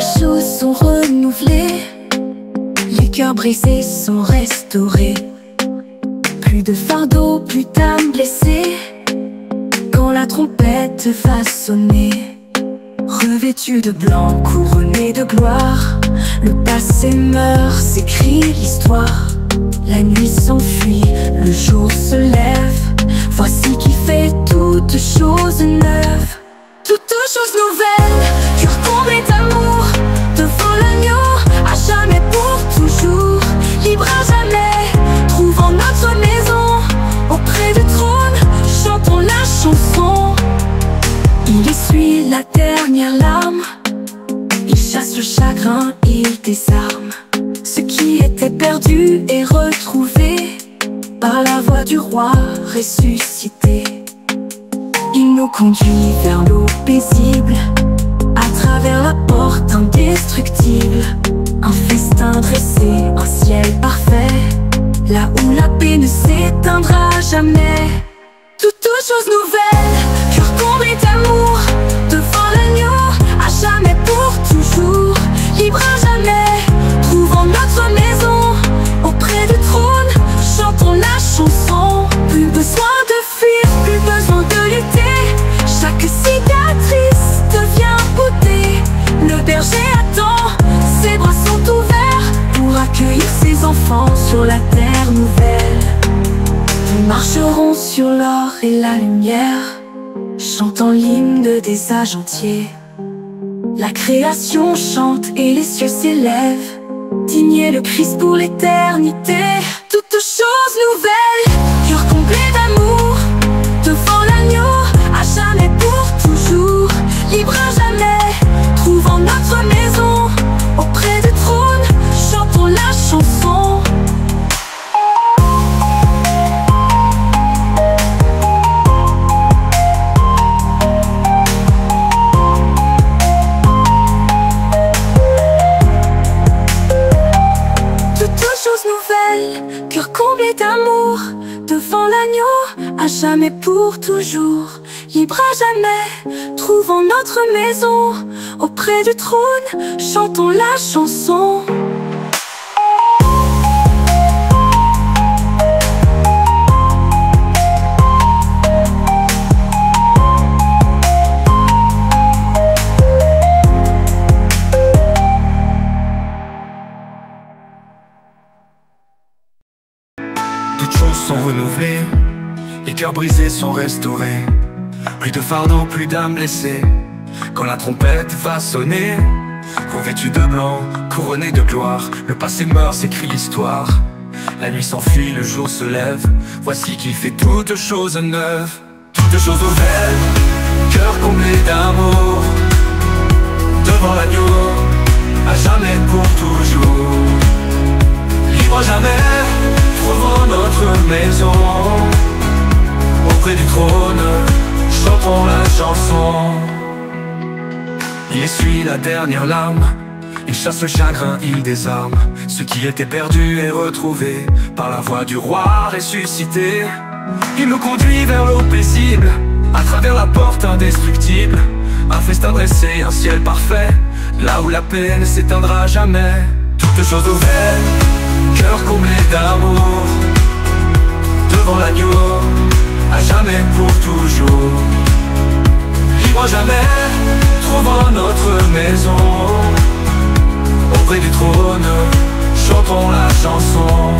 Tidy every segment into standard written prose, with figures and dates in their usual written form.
choses sont renouvelées, les cœurs brisés sont restaurés. Plus de fardeau, plus d'âmes blessées, quand la trompette va sonner. Revêtu de blanc, couronné de gloire, le passé meurt, s'écrit l'histoire. La nuit s'enfuit, le jour se lève, voici qui fait toutes choses neuves. Toutes choses nouvelles, cœur comblé d'amour, devant l'agneau, à jamais pour toujours. Libre à jamais, trouvant notre maison, auprès du trône, chantons la chanson. Il essuie la dernière larme, il chasse le chagrin, il désarme. Ce qui était perdu est retrouvé par la voix du roi ressuscité. Il nous conduit vers l'eau paisible, à travers la porte indestructible. Un festin dressé, un ciel parfait, là où la paix ne s'éteindra jamais. Toutes choses nouvelles, cœur comblé d'amour, devant l'agneau, à jamais pour toujours. Libre à jamais, trouvant notre maison, auprès du trône, chantons la chanson. Plus besoin de fuir, plus besoin de lutter, chaque cicatrice devient beauté. Le berger attend, ses bras sont ouverts pour accueillir ses enfants sur la terre nouvelle. Nous marcherons sur l'or et la lumière, chantant l'hymne des âges entiers. La création chante et les cieux s'élèvent, digner le Christ pour l'éternité. Toutes choses nouvelles, cœur comblé d'amour, devant l'agneau, à jamais pour toujours. Libre à jamais, trouvant notre maison, auprès du trône, chantons la chanson. Cœur comblé d'amour, devant l'agneau, à jamais pour toujours. Libre à jamais, trouvant notre maison, auprès du trône, chantons la chanson. Sont renouvelés, les cœurs brisés sont restaurés. Plus de fardeau, plus d'âmes blessées, quand la trompette va sonner. Revêtu de blanc, couronné de gloire, le passé meurt, s'écrit l'histoire. La nuit s'enfuit, le jour se lève, voici qui fait toutes choses neuves. Toutes choses nouvelles, cœur comblé d'amour, devant l'agneau, à jamais pour toujours. Libre à jamais, trouvant notre maison, auprès du trône, chantons la chanson. Il essuie la dernière larme, il chasse le chagrin, il désarme. Ce qui était perdu est retrouvé par la voix du roi ressuscité. Il nous conduit vers l'eau paisible, à travers la porte indestructible. Un festin dressé, un ciel parfait, là où la paix ne s'éteindra jamais. Toutes choses nouvelles, cœur comblé d'amour, devant l'agneau, à jamais pour toujours. Libre à jamais, trouvant notre maison, auprès du trône, chantons la chanson.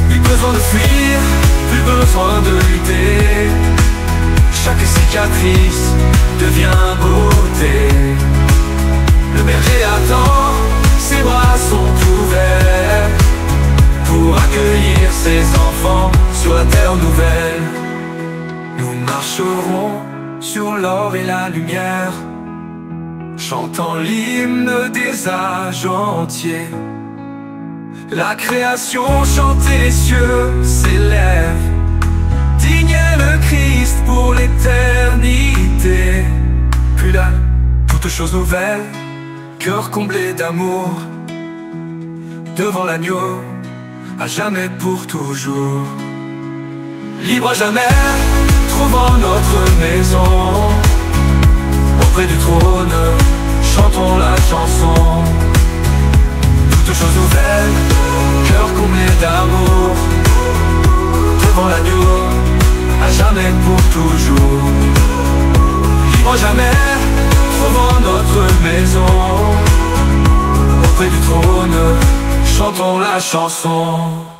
Plus besoin de fuir, plus besoin de lutter, chaque cicatrice devient beauté. Le berger attend, ses bras sont ouverts pour accueillir ses enfants sur la terre nouvelle. Nous marcherons sur l'or et la lumière, chantant l'hymne des âges entiers. La création chante et les cieux s'élèvent, digner le Christ pour l'éternité. Plus là, toutes choses nouvelles, cœur comblé d'amour, devant l'agneau, à jamais pour toujours. Libre à jamais, trouvant notre maison, auprès du trône, chantons chantons la chanson. Toutes choses nouvelles, cœur comblé d'amour, devant l'agneau, à jamais pour toujours. Libre jamais, trouvant notre maison, auprès du trône, chantons la chanson.